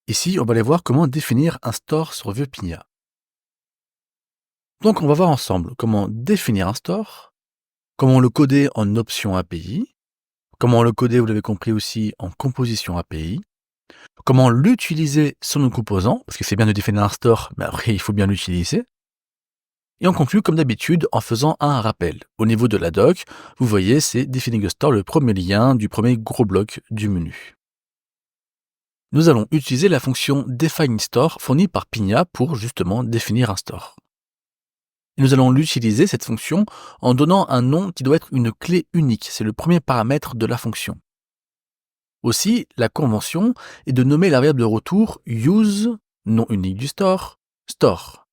Ici, on va aller voir comment définir un store sur Vue Pinia. Donc, on va voir ensemble comment définir un store, comment le coder en option API, comment le coder, vous l'avez compris aussi, en composition API, comment l'utiliser sur nos composants, parce que c'est bien de définir un store, mais après, il faut bien l'utiliser. Et on conclut comme d'habitude en faisant un rappel. Au niveau de la doc, vous voyez, c'est Defining a Store, le premier lien du premier gros bloc du menu. Nous allons utiliser la fonction defineStore fournie par Pinia pour justement définir un store. Et nous allons l'utiliser, cette fonction, en donnant un nom qui doit être une clé unique. C'est le premier paramètre de la fonction. Aussi, la convention est de nommer la variable de retour use, nom unique du store, store.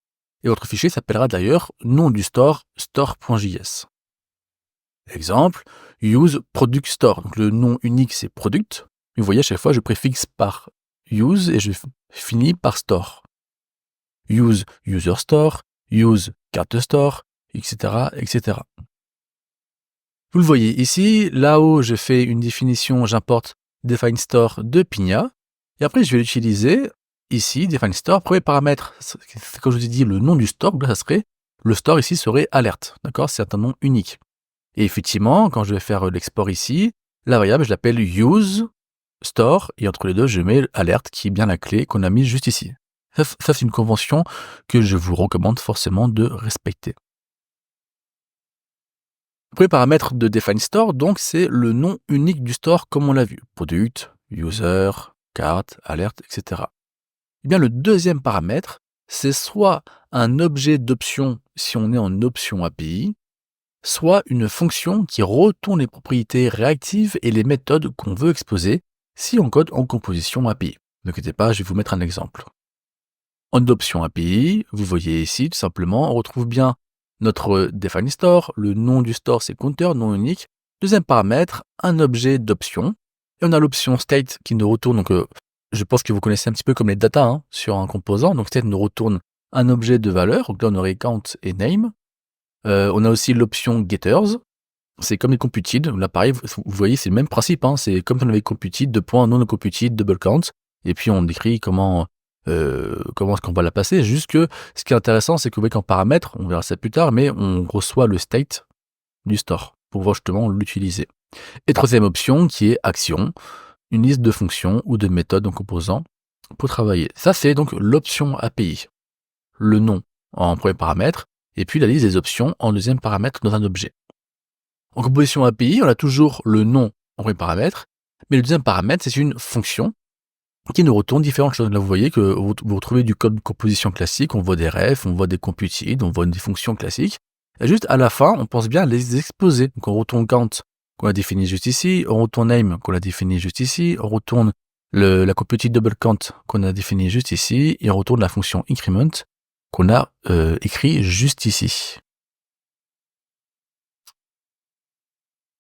Et votre fichier s'appellera d'ailleurs nom du store, store.js. Exemple, use product store. Donc le nom unique c'est product. Vous voyez, à chaque fois je préfixe par use et je finis par store. Use user store, use carte store, etc., etc. Vous le voyez ici, là-haut je fais une définition, j'importe define store de Pinia, et après je vais l'utiliser ici, define store, premier paramètre, c'est comme je vous ai dit le nom du store, donc là ça serait, le store ici serait alerte, d'accord, c'est un nom unique. Et effectivement, quand je vais faire l'export ici, la variable je l'appelle use store, et entre les deux je mets alerte qui est bien la clé qu'on a mise juste ici. Ça c'est une convention que je vous recommande forcément de respecter. Le premier paramètre de define store, donc, c'est le nom unique du store comme on l'a vu. Product, user, carte, alerte, etc. Eh bien, le deuxième paramètre, c'est soit un objet d'option si on est en option API, soit une fonction qui retourne les propriétés réactives et les méthodes qu'on veut exposer si on code en composition API. Ne inquiétez pas, je vais vous mettre un exemple. En option API, vous voyez ici, tout simplement, on retrouve bien notre define store, le nom du store c'est counter, nom unique. Deuxième paramètre, un objet d'option. Et on a l'option state qui nous retourne, donc je pense que vous connaissez un petit peu comme les data sur un composant. Donc state nous retourne un objet de valeur, donc là on aurait count et name. On a aussi l'option getters, c'est comme les computed. Là pareil, vous voyez c'est le même principe, c'est comme si on avait computed, non computed, double count. Et puis on décrit comment est-ce qu'on va la passer. Juste que ce qui est intéressant, c'est que vous voyez qu'en paramètre, on verra ça plus tard, mais on reçoit le state du store pour pouvoir justement l'utiliser. Et troisième option qui est action, une liste de fonctions ou de méthodes en composant pour travailler. Ça, c'est donc l'option API. Le nom en premier paramètre, et puis la liste des options en deuxième paramètre dans un objet. En composition API, on a toujours le nom en premier paramètre, mais le deuxième paramètre, c'est une fonction qui nous retourne différentes choses. Là, vous voyez que vous retrouvez du code de composition classique, on voit des refs, on voit des computed, on voit des fonctions classiques. Et juste à la fin, on pense bien à les exposer. Donc on retourne count qu'on a défini juste ici, on retourne name qu'on a défini juste ici, on retourne la computed double count qu'on a défini juste ici, et on retourne la fonction increment qu'on a écrit juste ici.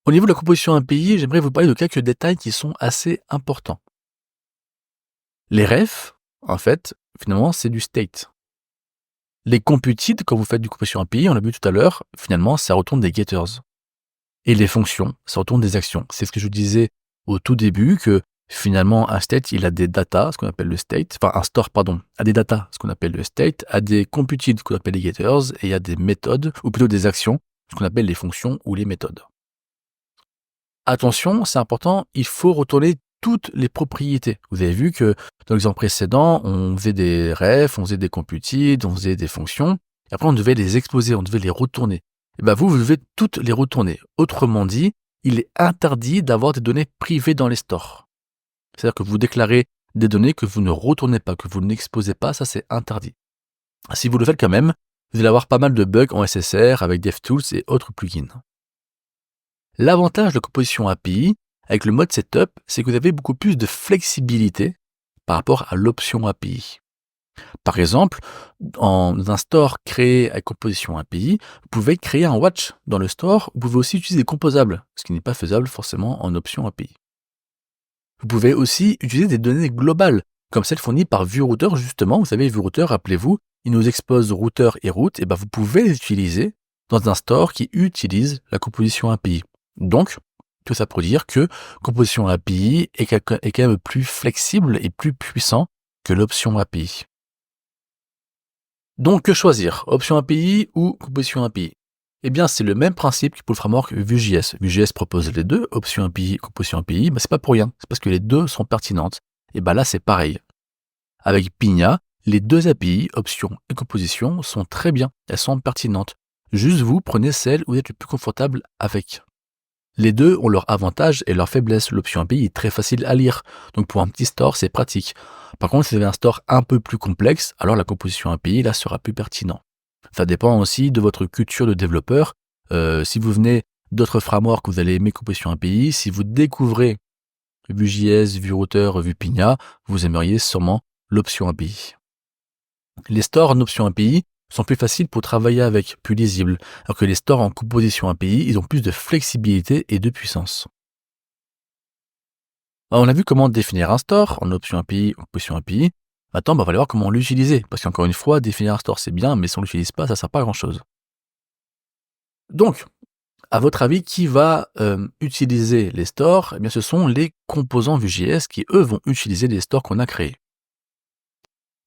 Au niveau de la composition API, j'aimerais vous parler de quelques détails qui sont assez importants. Les refs, en fait, finalement, c'est du state. Les computed, quand vous faites du composition API, on l'a vu tout à l'heure, finalement, ça retourne des getters. Et les fonctions, ça retourne des actions. C'est ce que je vous disais au tout début, que finalement, un state, il a des data, ce qu'on appelle le state, enfin, un store, pardon, a des data, ce qu'on appelle le state, a des computed, ce qu'on appelle les getters, et il y a des méthodes, ou plutôt des actions, ce qu'on appelle les fonctions ou les méthodes. Attention, c'est important, il faut retourner toutes les propriétés. Vous avez vu que dans l'exemple précédent, on faisait des refs, on faisait des computed, on faisait des fonctions, et après on devait les exposer, on devait les retourner. Et bien vous devez toutes les retourner. Autrement dit, il est interdit d'avoir des données privées dans les stores. C'est-à-dire que vous déclarez des données que vous ne retournez pas, que vous n'exposez pas, ça c'est interdit. Si vous le faites quand même, vous allez avoir pas mal de bugs en SSR avec DevTools et autres plugins. L'avantage de la composition API, avec le mode setup, c'est que vous avez beaucoup plus de flexibilité par rapport à l'option API. Par exemple, dans un store créé avec composition API, vous pouvez créer un watch dans le store, vous pouvez aussi utiliser des composables, ce qui n'est pas faisable forcément en option API. Vous pouvez aussi utiliser des données globales, comme celles fournies par VueRouter justement. Vous savez, VueRouter, rappelez-vous, il nous expose routeur et route, et vous pouvez les utiliser dans un store qui utilise la composition API. Donc, tout ça pour dire que composition API est quand même plus flexible et plus puissant que l'option API. Donc, que choisir? Option API ou composition API? Eh bien, c'est le même principe que pour le framework Vue.js. Vue.js propose les deux, option API, composition API, mais c'est pas pour rien, c'est parce que les deux sont pertinentes. Et là, c'est pareil. Avec Pinia, les deux API, option et composition, sont très bien, elles sont pertinentes. Juste vous prenez celle où vous êtes le plus confortable avec. Les deux ont leurs avantages et leurs faiblesses. L'option API est très facile à lire, donc pour un petit store, c'est pratique. Par contre, si vous avez un store un peu plus complexe, alors la composition API là sera plus pertinent. Ça dépend aussi de votre culture de développeur. Si vous venez d'autres frameworks, vous allez aimer composition API. Si vous découvrez Vue.js, Vue.router, Vue.Pinia, vous aimeriez sûrement l'option API. Les stores en option API sont plus faciles pour travailler avec, plus lisibles, alors que les stores en composition API, ils ont plus de flexibilité et de puissance. Alors, on a vu comment définir un store en option API ou composition API. Maintenant, on va voir comment l'utiliser, parce qu'encore une fois, définir un store c'est bien, mais si on ne l'utilise pas, ça ne sert pas à grand chose. Donc, à votre avis, qui va utiliser les stores? Eh bien, ce sont les composants Vue.js qui, eux, vont utiliser les stores qu'on a créés.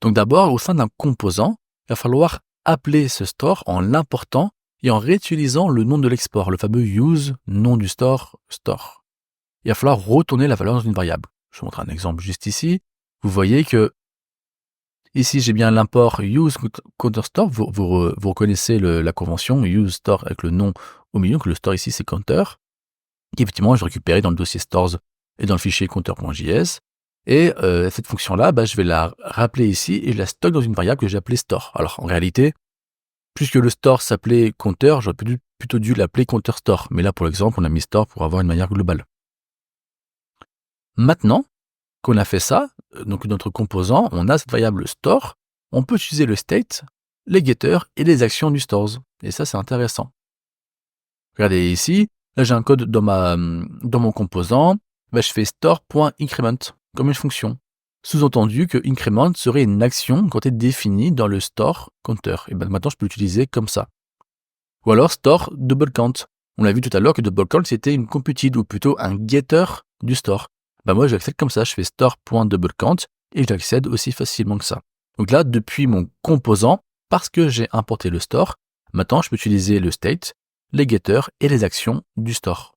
Donc d'abord, au sein d'un composant, il va falloir appeler ce store en l'important et en réutilisant le nom de l'export, le fameux use nom du store. Il va falloir retourner la valeur dans une variable. Je vous montre un exemple juste ici. Vous voyez que ici, j'ai bien l'import use counter store. Vous reconnaissez la convention use store avec le nom au milieu, que le store ici, c'est counter. Et effectivement, je récupère dans le dossier stores et dans le fichier counter.js. Et cette fonction-là, je vais la rappeler ici et je la stocke dans une variable que j'ai appelée store. Alors en réalité, puisque le store s'appelait counter, j'aurais plutôt dû l'appeler counter store. Mais là, pour l'exemple, on a mis store pour avoir une manière globale. Maintenant qu'on a fait ça, donc notre composant, on a cette variable store, on peut utiliser le state, les getters et les actions du stores. Et ça, c'est intéressant. Regardez ici, là j'ai un code dans mon composant, je fais store.increment comme une fonction. Sous-entendu que increment serait une action quand est définie dans le store counter. Et maintenant je peux l'utiliser comme ça. Ou alors store double count. On a vu tout à l'heure que double count c'était une computed ou plutôt un getter du store. Moi j'accède comme ça, je fais store.doublecount et j'accède aussi facilement que ça. Donc là, depuis mon composant, parce que j'ai importé le store, maintenant je peux utiliser le state, les getters et les actions du store.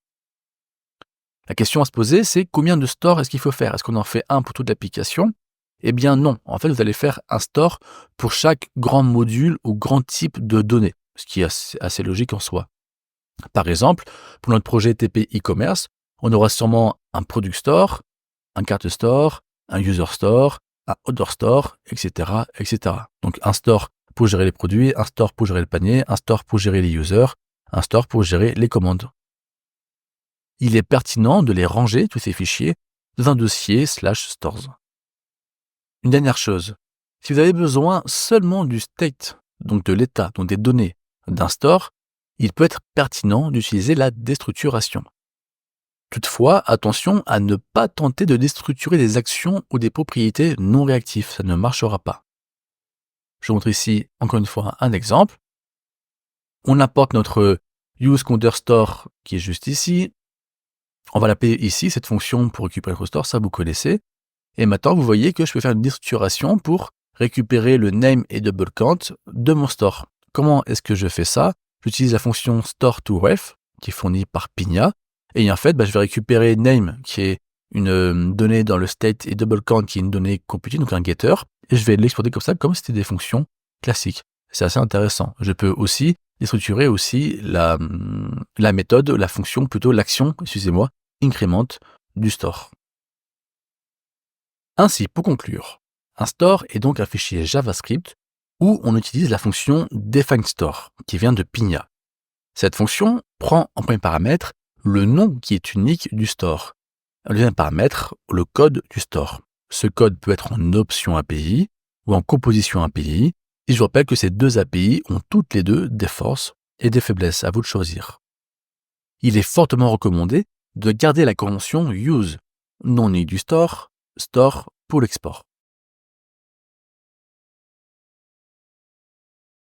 La question à se poser, c'est combien de stores est-ce qu'il faut faire? Est-ce qu'on en fait un pour toute l'application? Eh bien non, en fait vous allez faire un store pour chaque grand module ou grand type de données, ce qui est assez logique en soi. Par exemple, pour notre projet TP e-commerce, on aura sûrement un product store, un cart store, un user store, un order store, etc., etc. Donc un store pour gérer les produits, un store pour gérer le panier, un store pour gérer les users, un store pour gérer les commandes. Il est pertinent de les ranger, tous ces fichiers, dans un dossier /stores. Une dernière chose, si vous avez besoin seulement du state, donc de l'état, donc des données d'un store, il peut être pertinent d'utiliser la déstructuration. Toutefois, attention à ne pas tenter de déstructurer des actions ou des propriétés non réactives, ça ne marchera pas. Je vous montre ici encore une fois un exemple. On importe notre useCounterStore qui est juste ici. On va l'appeler ici, cette fonction pour récupérer le store, ça vous connaissez. Et maintenant, vous voyez que je peux faire une déstructuration pour récupérer le name et double count de mon store. Comment est-ce que je fais ça? J'utilise la fonction store2ref qui est fournie par Pinia. Et en fait, je vais récupérer name qui est une donnée dans le state et double count qui est une donnée computée, donc un getter. Et je vais l'exporter comme ça, comme si c'était des fonctions classiques. C'est assez intéressant. Je peux aussi déstructurer aussi la méthode, la fonction, plutôt l'action, excusez-moi, increment du store. Ainsi, pour conclure, un store est donc un fichier JavaScript où on utilise la fonction defineStore qui vient de Pinia. Cette fonction prend en premier paramètre le nom qui est unique du store. En deuxième paramètre, le code du store. Ce code peut être en option API ou en composition API. Et je vous rappelle que ces deux API ont toutes les deux des forces et des faiblesses, à vous de choisir. Il est fortement recommandé de garder la convention use, nom unique du store, store pour l'export.